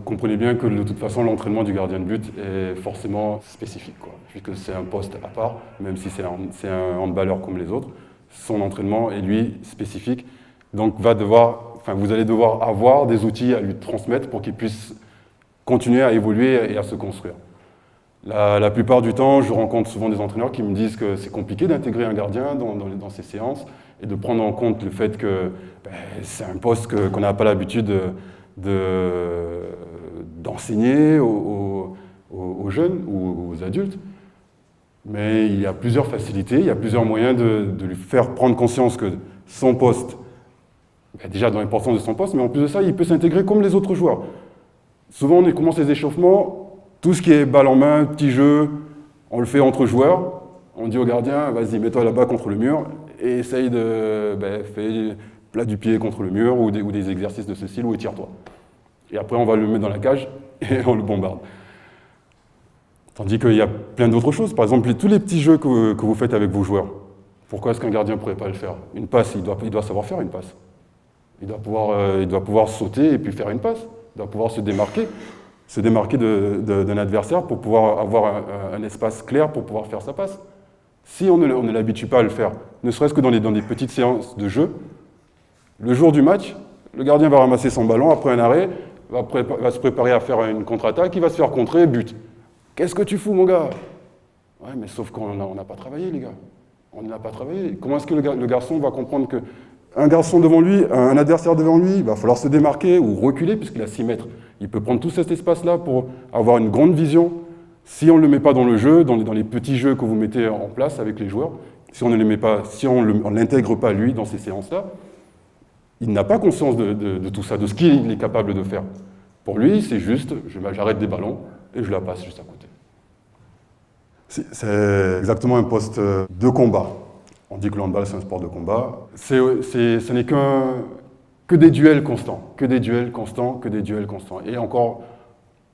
comprenez bien que de toute façon, l'entraînement du gardien de but est forcément spécifique, quoi, puisque c'est un poste à part, même si c'est un handballeur comme les autres. Son entraînement est, lui, spécifique. Donc, vous allez devoir avoir des outils à lui transmettre pour qu'il puisse continuer à évoluer et à se construire. La plupart du temps, je rencontre souvent des entraîneurs qui me disent que c'est compliqué d'intégrer un gardien dans ces séances et de prendre en compte le fait que c'est un poste qu'on n'a pas l'habitude d'enseigner aux jeunes ou aux adultes. Mais il y a plusieurs facilités, il y a plusieurs moyens de lui faire prendre conscience que son poste, déjà dans l'importance de son poste, mais en plus de ça, il peut s'intégrer comme les autres joueurs. Souvent, on commence les échauffements, tout ce qui est balle en main, petit jeu, on le fait entre joueurs. On dit au gardien, vas-y, mets-toi là-bas contre le mur et essaye de faire plat du pied contre le mur ou des exercices de ce style ou étire-toi. Et après, on va le mettre dans la cage et on le bombarde. Tandis qu'il y a plein d'autres choses. Par exemple, tous les petits jeux que vous faites avec vos joueurs. Pourquoi est-ce qu'un gardien ne pourrait pas le faire? Une passe, il doit savoir faire une passe. Il doit pouvoir sauter et puis faire une passe. Il doit pouvoir se démarquer d'un adversaire pour pouvoir avoir un espace clair pour pouvoir faire sa passe. Si on ne l'habitue pas à le faire, ne serait-ce que dans des petites séances de jeu, le jour du match, le gardien va ramasser son ballon après un arrêt, va se préparer à faire une contre-attaque, il va se faire contrer, but. Qu'est-ce que tu fous, mon gars? Ouais, mais sauf qu'on n'a pas travaillé, les gars. On n'a pas travaillé. Comment est-ce que le garçon va comprendre qu'un garçon devant lui, un adversaire devant lui, il va falloir se démarquer ou reculer puisqu'il a 6 mètres. Il peut prendre tout cet espace-là pour avoir une grande vision. Si on ne le met pas dans le jeu, dans les petits jeux que vous mettez en place avec les joueurs, si on ne les met pas, si on l'intègre pas lui dans ces séances-là, il n'a pas conscience de tout ça, de ce qu'il est capable de faire. Pour lui, c'est juste, j'arrête des ballons et je la passe juste à côté. C'est exactement un poste de combat. On dit que le handball, c'est un sport de combat. Ce n'est que des duels constants, que des duels constants, que des duels constants. Et encore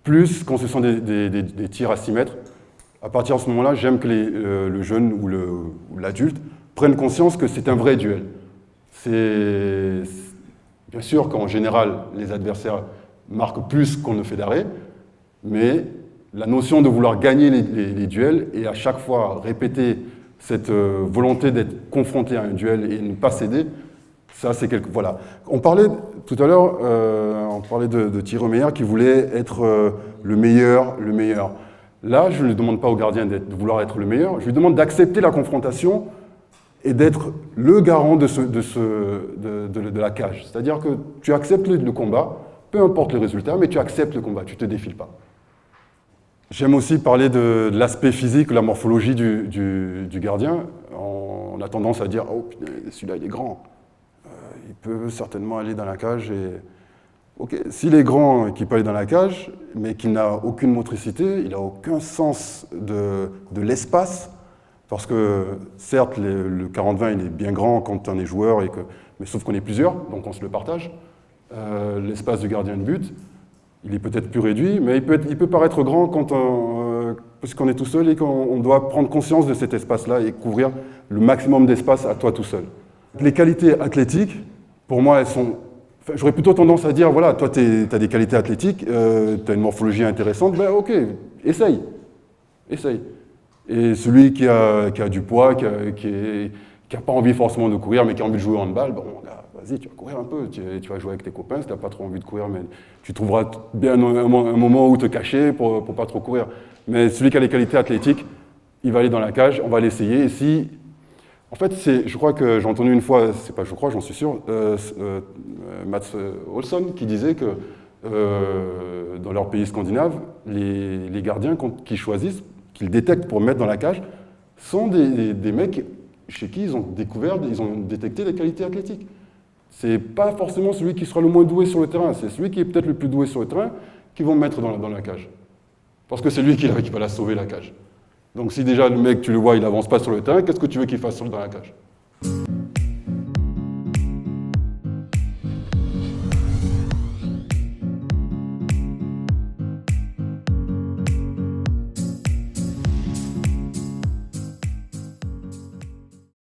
plus quand ce sont des tirs à 6 mètres. À partir de ce moment-là, j'aime que le jeune ou l'adulte prennent conscience que c'est un vrai duel. C'est bien sûr qu'en général, les adversaires marquent plus qu'on ne fait d'arrêt, mais la notion de vouloir gagner les duels et à chaque fois répéter cette volonté d'être confronté à un duel et ne pas céder, ça c'est quelque... Voilà. On parlait tout à l'heure, on parlait de Thierry Meyer qui voulait être le meilleur. Là, je ne lui demande pas au gardien de vouloir être le meilleur, je lui demande d'accepter la confrontation et d'être le garant de la cage. C'est-à-dire que tu acceptes le combat, peu importe le résultat, mais tu acceptes le combat, tu ne te défiles pas. J'aime aussi parler de l'aspect physique, la morphologie du gardien. On a tendance à dire « Oh, putain, celui-là, il est grand. Il peut certainement aller dans la cage. » Ok, s'il est grand et qu'il peut aller dans la cage, mais qu'il n'a aucune motricité, il n'a aucun sens de l'espace, parce que certes, le 40-20, il est bien grand quand on est joueur, mais sauf qu'on est plusieurs, donc on se le partage. L'espace du gardien de but, il est peut-être plus réduit, mais il peut paraître grand parce qu'on est tout seul et qu'on doit prendre conscience de cet espace-là et couvrir le maximum d'espace à toi tout seul. Les qualités athlétiques, pour moi, elles sont... Enfin, j'aurais plutôt tendance à dire, voilà, toi, tu as des qualités athlétiques, tu as une morphologie intéressante, ben ok, essaye. Et celui qui a du poids, qui n'a pas envie forcément de courir, mais qui a envie de jouer au handball, bon, vas-y, tu vas courir un peu, tu vas jouer avec tes copains, si tu n'as pas trop envie de courir, mais tu trouveras bien un moment où te cacher pour pas trop courir. Mais celui qui a les qualités athlétiques, il va aller dans la cage, on va l'essayer, et si... En fait, je crois que j'ai entendu une fois, c'est pas je crois, j'en suis sûr, Mats Olsson qui disait que dans leur pays scandinave, les gardiens qu'ils choisissent, qu'ils détectent pour mettre dans la cage, sont des mecs chez qui ils ont détecté les qualités athlétiques. C'est pas forcément celui qui sera le moins doué sur le terrain, c'est celui qui est peut-être le plus doué sur le terrain qu'ils vont mettre dans la cage. Parce que c'est lui qui va la sauver, la cage. Donc si déjà le mec, tu le vois, il n'avance pas sur le terrain, qu'est-ce que tu veux qu'il fasse dans la cage?